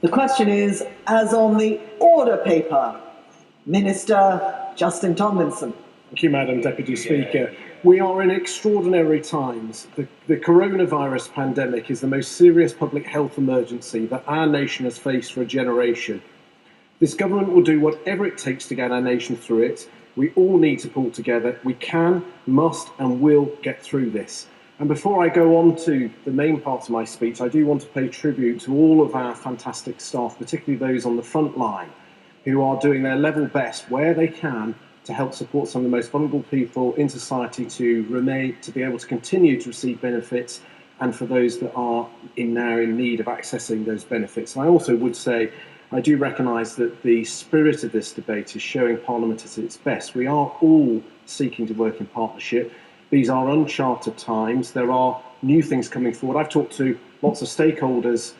The question is, as on the order paper, Minister Justin Tomlinson. Thank you, Madam Deputy Speaker. We are in extraordinary times. The coronavirus pandemic is the most serious public health emergency that our nation has faced for a generation. This government will do whatever it takes to get our nation through it. We all need to pull together. We can, must and will get through this. And before I go on to the main part of my speech, I do want to pay tribute to all of our fantastic staff, particularly those on the front line, who are doing their level best where they can to help support some of the most vulnerable people in society to be able to continue to receive benefits, and for those that are now in need of accessing those benefits. And I also would say, I do recognise that the spirit of this debate is showing Parliament at its best. We are all seeking to work in partnership. These are uncharted times. There are new things coming forward. I've talked to lots of stakeholders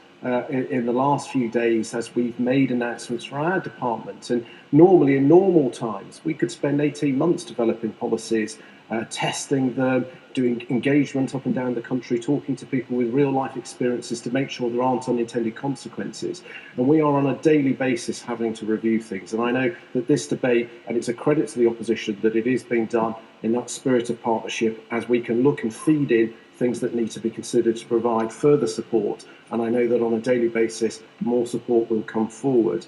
in the last few days as we've made announcements for our department. And normally, in normal times, we could spend 18 months developing policies, testing them, doing engagement up and down the country, talking to people with real life experiences to make sure there aren't unintended consequences. And we are on a daily basis having to review things. And I know that this debate, and it's a credit to the opposition that it is being done in that spirit of partnership, as we can look and feed in things that need to be considered to provide further support. And I know that on a daily basis, more support will come forward.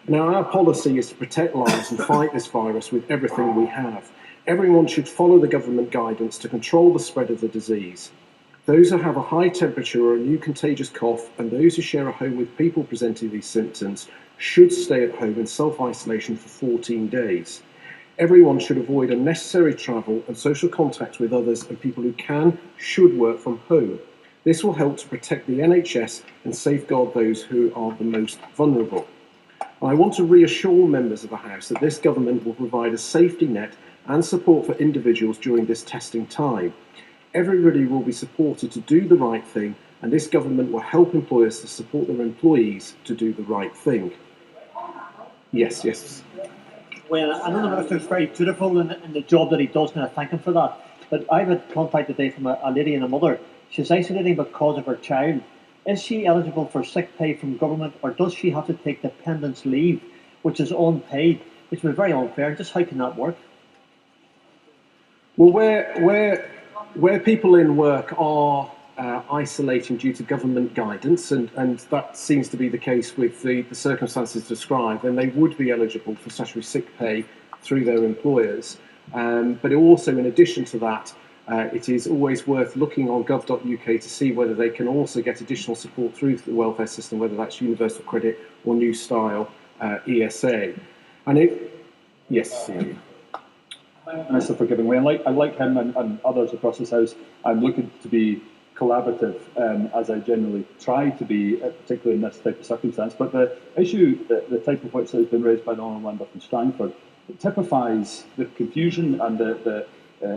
Now, our policy is to protect lives and fight this virus with everything we have. Everyone should follow the government guidance to control the spread of the disease. Those who have a high temperature or a new contagious cough, and those who share a home with people presenting these symptoms, should stay at home in self-isolation for 14 days. Everyone should avoid unnecessary travel and social contact with others, and people who should work from home. This will help to protect the NHS and safeguard those who are the most vulnerable. I want to reassure members of the House that this government will provide a safety net and support for individuals during this testing time. Everybody will be supported to do the right thing, and this government will help employers to support their employees to do the right thing. Yes. Well, I know the Minister is very dutiful in the job that he does, and I thank him for that. But I've had contact today from a lady and a mother. She's isolating because of her child. Is she eligible for sick pay from government, or does she have to take dependence leave, which is unpaid, which would be very unfair? Just how can that work? Well, where people in work are isolating due to government guidance, and that seems to be the case with the circumstances described, then they would be eligible for statutory sick pay through their employers. But also, in addition to that, it is always worth looking on gov.uk to see whether they can also get additional support through the welfare system, whether that's universal credit or new style ESA. Yes. Minister for giving way. And like him and others across this House, I'm looking to be collaborative, as I generally try to be, particularly in this type of circumstance. But the issue, the type of which has been raised by the Honourable Member from Strangford, it typifies the confusion and the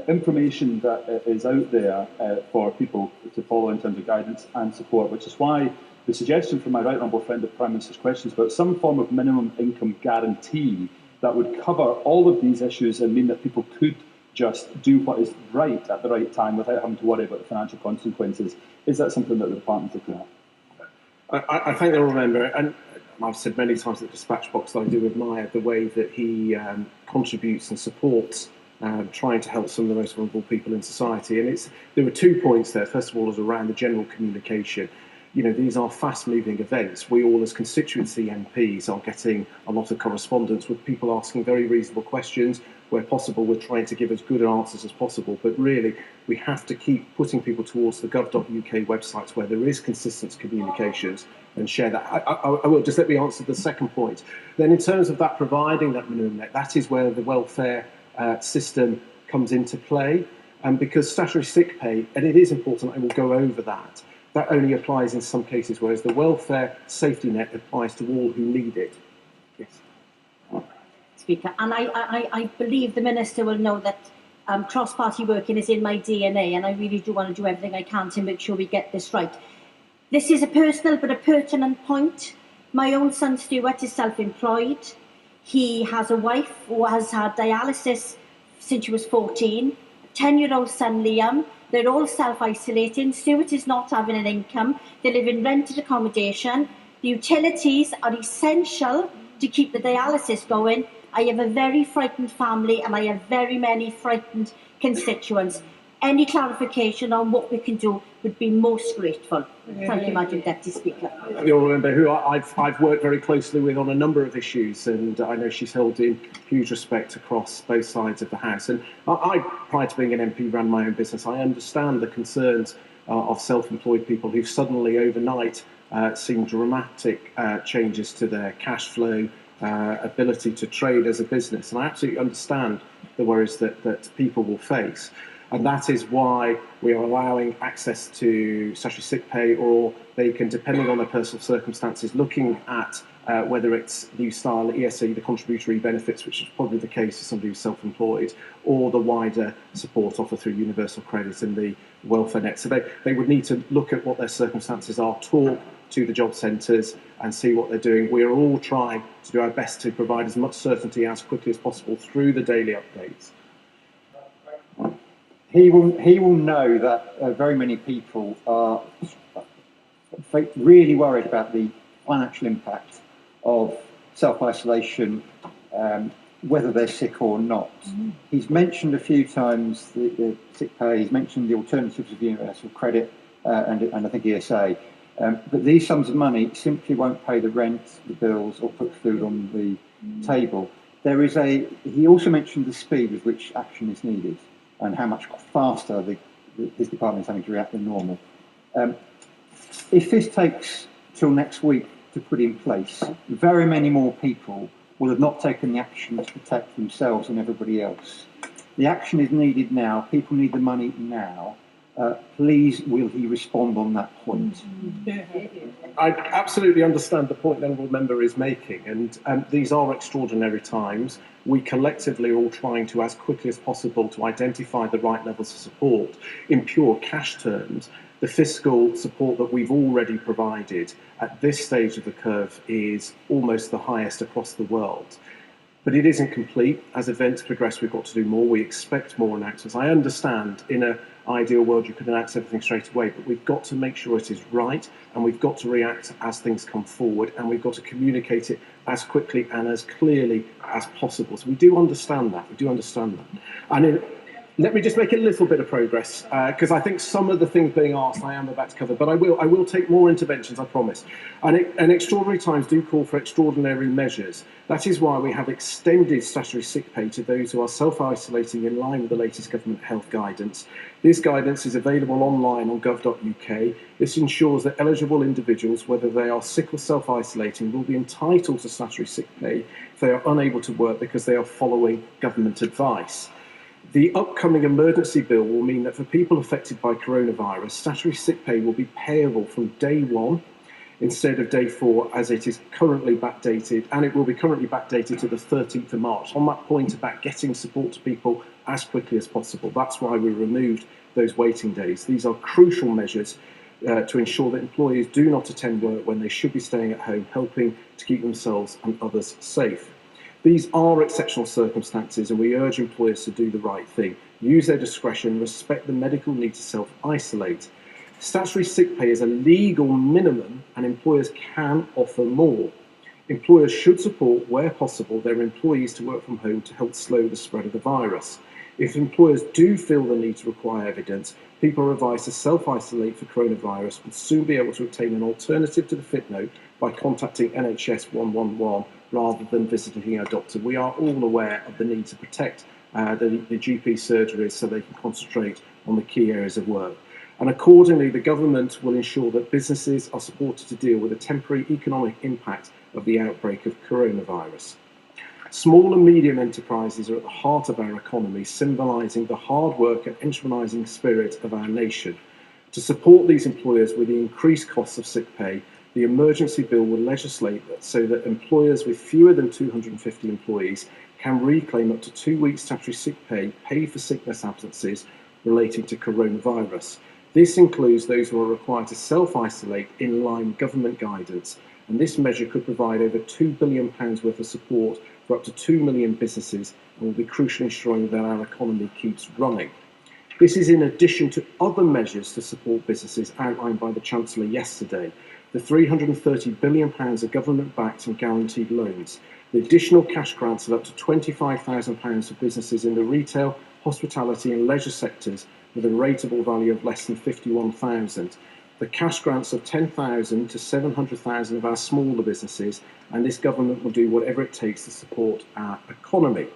information that is out there for people to follow in terms of guidance and support, which is why the suggestion from my right honourable friend at Prime Minister's questions about some form of minimum income guarantee that would cover all of these issues and mean that people could just do what is right at the right time without having to worry about the financial consequences. Is that something that the department is looking at? I thank the honourable member, and I've said many times at the dispatch box that I do admire the way that he contributes and supports trying to help some of the most vulnerable people in society. And there were 2 points there. First of all, is around the general communication. You know, these are fast-moving events. We all, as constituency MPs, are getting a lot of correspondence with people asking very reasonable questions. Where possible, we're trying to give as good answers as possible. But really, we have to keep putting people towards the gov.uk websites where there is consistent communications and share that. I will just let me answer the second point. Then, in terms of that providing that minimum net, that is where the welfare system comes into play. And because statutory sick pay, and it is important, I will go over that. That only applies in some cases, whereas the welfare safety net applies to all who need it. Yes. Speaker, and I believe the Minister will know that cross-party working is in my DNA, and I really do want to do everything I can to make sure we get this right. This is a personal but a pertinent point. My own son Stuart is self-employed. He has a wife who has had dialysis since she was 14, a 10-year-old son Liam. They're all self-isolating. Stuart is not having an income. They live in rented accommodation. The utilities are essential to keep the dialysis going. I have a very frightened family and I have very many frightened constituents. Any clarification on what we can do would be most grateful. Thank you, Madam Deputy Speaker. You'll remember who I've worked very closely with on a number of issues, and I know she's held in huge respect across both sides of the House. And I prior to being an MP, ran my own business. I understand the concerns of self-employed people who've suddenly overnight seen dramatic changes to their cash flow, ability to trade as a business. And I absolutely understand the worries that people will face. And that is why we are allowing access to statutory sick pay, or they can, depending on their personal circumstances, looking at whether it's new style ESE, the contributory benefits, which is probably the case for somebody who's self-employed, or the wider support offered through universal credit and the welfare net. So they would need to look at what their circumstances are, talk to the job centres and see what they're doing. We are all trying to do our best to provide as much certainty as quickly as possible through the daily updates. He will know that very many people are really worried about the financial impact of self-isolation, whether they're sick or not. He's mentioned a few times the sick pay, he's mentioned the alternatives of universal credit and I think ESA, but these sums of money simply won't pay the rent, the bills, or put food on the table. He also mentioned the speed with which action is needed, and how much faster his department is having to react than normal. If this takes till next week to put in place, very many more people will have not taken the action to protect themselves and everybody else. The action is needed now. People need the money now. Please, will he respond on that point? I absolutely understand the point the Honourable Member is making, and these are extraordinary times. We collectively are all trying to, as quickly as possible, to identify the right levels of support. In pure cash terms, the fiscal support that we've already provided at this stage of the curve is almost the highest across the world. But it isn't complete. As events progress, we've got to do more. We expect more announcements. I understand in an ideal world you could announce everything straight away, but we've got to make sure it is right, and we've got to react as things come forward, and we've got to communicate it as quickly and as clearly as possible. So we do understand that. We do understand that. And let me just make a little bit of progress, because I think some of the things being asked I am about to cover, but I will take more interventions, I promise. And extraordinary times do call for extraordinary measures. That is why we have extended statutory sick pay to those who are self-isolating in line with the latest government health guidance. This guidance is available online on gov.uk. This ensures that eligible individuals, whether they are sick or self-isolating, will be entitled to statutory sick pay if they are unable to work because they are following government advice. The upcoming emergency bill will mean that for people affected by coronavirus, statutory sick pay will be payable from day one instead of day 4, as it is currently backdated, and it will be currently backdated to the 13th of March. On that point about getting support to people as quickly as possible, that's why we removed those waiting days. These are crucial measures to ensure that employees do not attend work when they should be staying at home, helping to keep themselves and others safe. These are exceptional circumstances, and we urge employers to do the right thing, use their discretion, respect the medical need to self-isolate. Statutory sick pay is a legal minimum, and employers can offer more. Employers should support, where possible, their employees to work from home to help slow the spread of the virus. If employers do feel the need to require evidence, people are advised to self-isolate for coronavirus will soon be able to obtain an alternative to the fit note by contacting NHS 111 rather than visiting a doctor. We are all aware of the need to protect the GP surgeries so they can concentrate on the key areas of work. And accordingly, the government will ensure that businesses are supported to deal with the temporary economic impact of the outbreak of coronavirus. Small and medium enterprises are at the heart of our economy, symbolising the hard work and enterprising spirit of our nation. To support these employers with the increased costs of sick pay, the emergency bill will legislate that so that employers with fewer than 250 employees can reclaim up to 2 weeks statutory sick pay paid for sickness absences relating to coronavirus. This includes those who are required to self-isolate in line with government guidance, and this measure could provide over £2 billion worth of support for up to 2 million businesses and will be crucial in ensuring that our economy keeps running. This is in addition to other measures to support businesses outlined by the Chancellor yesterday. the £330 billion of government-backed and guaranteed loans, the additional cash grants of up to £25,000 for businesses in the retail, hospitality and leisure sectors with a rateable value of less than £51,000, the cash grants of £10,000 to £700,000 of our smaller businesses, and this government will do whatever it takes to support our economy.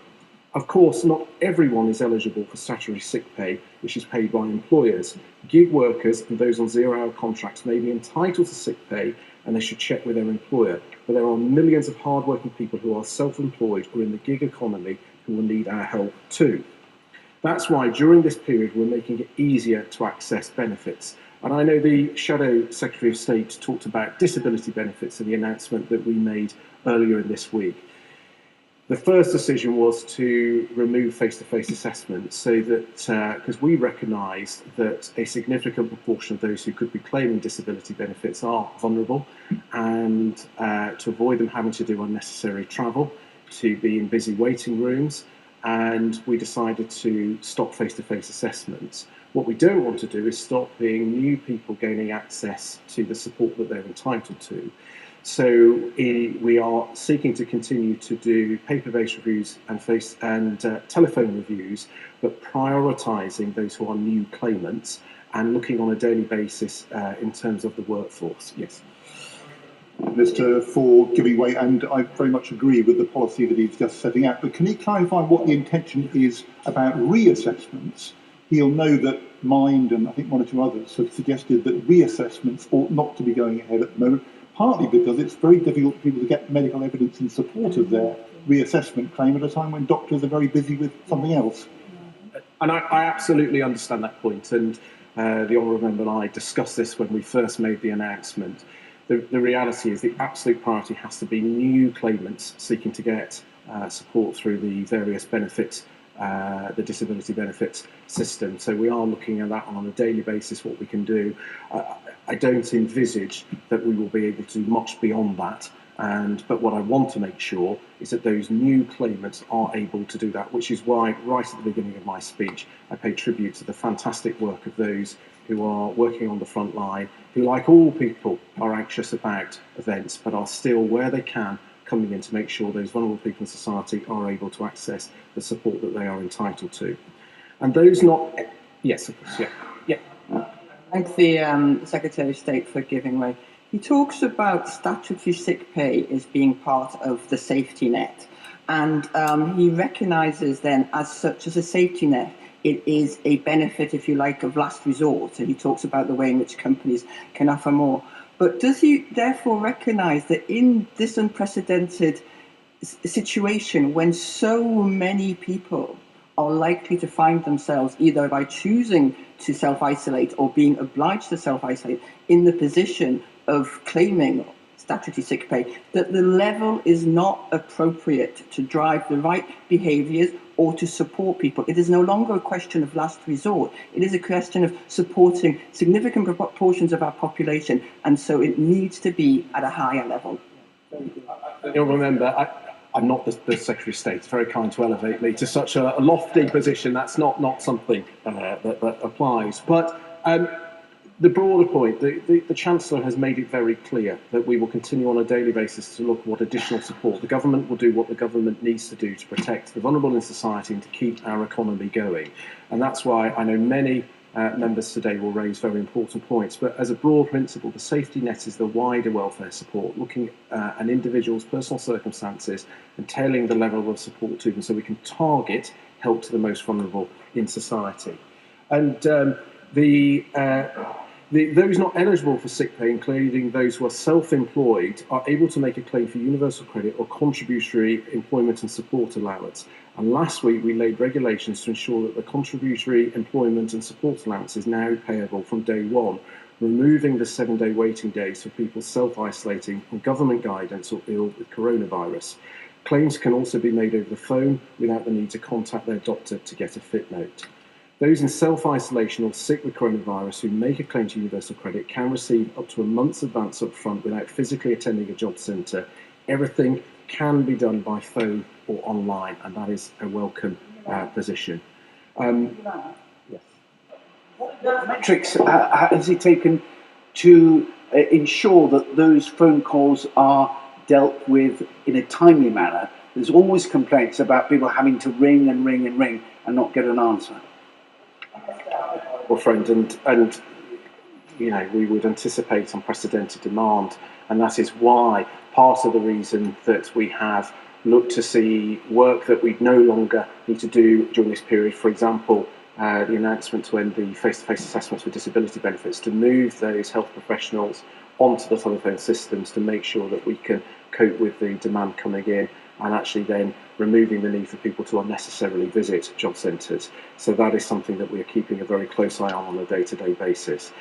Of course, not everyone is eligible for statutory sick pay, which is paid by employers. Gig workers and those on zero-hour contracts may be entitled to sick pay, and they should check with their employer. But there are millions of hard-working people who are self-employed or in the gig economy who will need our help too. That's why during this period we're making it easier to access benefits. And I know the Shadow Secretary of State talked about disability benefits in the announcement that we made earlier in this week. The first decision was to remove face-to-face assessments so that, because we recognise that a significant proportion of those who could be claiming disability benefits are vulnerable, and to avoid them having to do unnecessary travel, to be in busy waiting rooms, and we decided to stop face-to-face assessments. What we don't want to do is stop being new people gaining access to the support that they're entitled to. So we are seeking to continue to do paper-based reviews and telephone reviews, but prioritising those who are new claimants and looking on a daily basis in terms of the workforce. Yes. Minister, for giving way, and I very much agree with the policy that he's just setting out, but can he clarify what the intention is about reassessments? He'll know that Mind and I think one or two others have suggested that reassessments ought not to be going ahead at the moment, partly because it's very difficult for people to get medical evidence in support of their reassessment claim at a time when doctors are very busy with something else. And I absolutely understand that point, and the Honourable Member and I discussed this when we first made the announcement. The reality is the absolute priority has to be new claimants seeking to get support through the various benefits, the disability benefits system. So we are looking at that on a daily basis, what we can do. I don't envisage that we will be able to do much beyond that. But what I want to make sure is that those new claimants are able to do that, which is why right at the beginning of my speech, I pay tribute to the fantastic work of those who are working on the front line, who, like all people, are anxious about events, but are still, where they can, coming in to make sure those vulnerable people in society are able to access the support that they are entitled to. And those not... Yes, of course, yeah. Thank the Secretary of State for giving way. He talks about statutory sick pay as being part of the safety net, and he recognises then as such as a safety net, it is a benefit, if you like, of last resort, and he talks about the way in which companies can offer more. But does he therefore recognise that in this unprecedented situation, when so many people are likely to find themselves either by choosing to self-isolate or being obliged to self-isolate in the position of claiming statutory sick pay, that the level is not appropriate to drive the right behaviours or to support people? It is no longer a question of last resort. It is a question of supporting significant proportions of our population, and so it needs to be at a higher level. You'll remember, I'm not the Secretary of State. It's very kind to elevate me to such a lofty position. That's not something that applies. But the broader point, the Chancellor has made it very clear that we will continue on a daily basis to look at what additional support. The government will do what the government needs to do to protect the vulnerable in society and to keep our economy going. And that's why I know many members today will raise very important points. But as a broad principle, the safety net is the wider welfare support, looking at an individual's personal circumstances and tailoring the level of support to them so we can target help to the most vulnerable in society. And those not eligible for sick pay, including those who are self-employed, are able to make a claim for universal credit or contributory employment and support allowance. And last week we laid regulations to ensure that the contributory employment and support allowance is now payable from day one, removing the 7-day waiting days for people self-isolating on government guidance or ill with coronavirus. Claims can also be made over the phone without the need to contact their doctor to get a fit note. Those in self-isolation or sick with coronavirus who make a claim to universal credit can receive up to a month's advance up front without physically attending a job centre. Everything can be done by phone or online, and that is a welcome position. Yes. What metrics has he taken to ensure that those phone calls are dealt with in a timely manner. There's always complaints about people having to ring and ring and ring and not get an answer. Well, friend, and you know, we would anticipate unprecedented demand, and that is why part of the reason that we have looked to see work that we no longer need to do during this period, for example, the announcement to end the face-to-face assessments for disability benefits, to move those health professionals onto the telephone systems to make sure that we can cope with the demand coming in, and actually then removing the need for people to unnecessarily visit job centres. So that is something that we are keeping a very close eye on a day-to-day basis.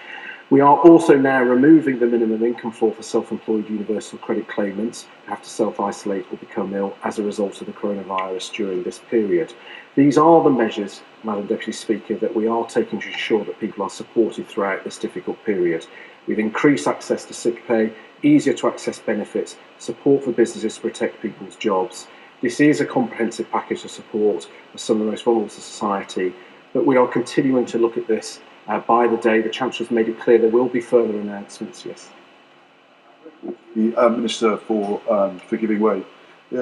We are also now removing the minimum income floor for self-employed universal credit claimants who have to self-isolate or become ill as a result of the coronavirus during this period. These are the measures, Madam Deputy Speaker, that we are taking to ensure that people are supported throughout this difficult period. We've increased access to sick pay, easier to access benefits, support for businesses to protect people's jobs. This is a comprehensive package of support for some of the most vulnerable to society, but we are continuing to look at this by the day. The Chancellor's made it clear there will be further announcements, yes. The Minister for giving way.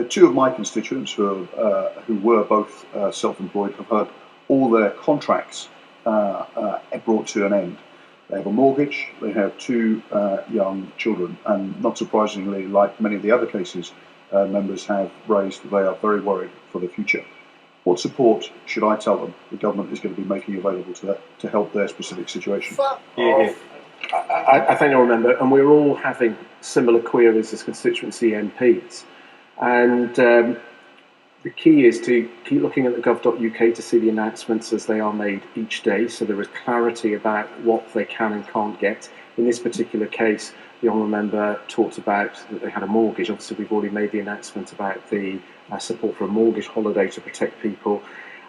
Two of my constituents who were both self-employed have had all their contracts brought to an end. They have a mortgage, they have two young children, and not surprisingly, like many of the other cases members have raised, they are very worried for the future. What support should I tell them the government is going to be making available to help their specific situation? I think I remember, and we're all having similar queries as constituency MPs. And the key is to keep looking at the gov.uk to see the announcements as they are made each day, so there is clarity about what they can and can't get. In this particular case, the Honourable Member talked about that they had a mortgage. Obviously, we've already made the announcement about the support for a mortgage holiday to protect people.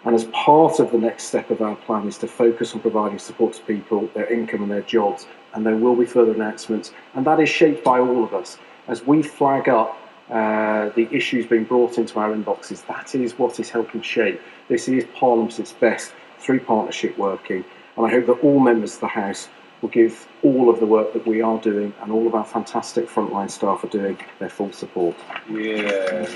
And as part of the next step of our plan is to focus on providing support to people, their income and their jobs. And there will be further announcements. And that is shaped by all of us. As we flag up the issues being brought into our inboxes, that is what is helping shape. This is Parliament at its best through partnership working. And I hope that all members of the House will give all of the work that we are doing and all of our fantastic frontline staff are doing their full support. Yeah.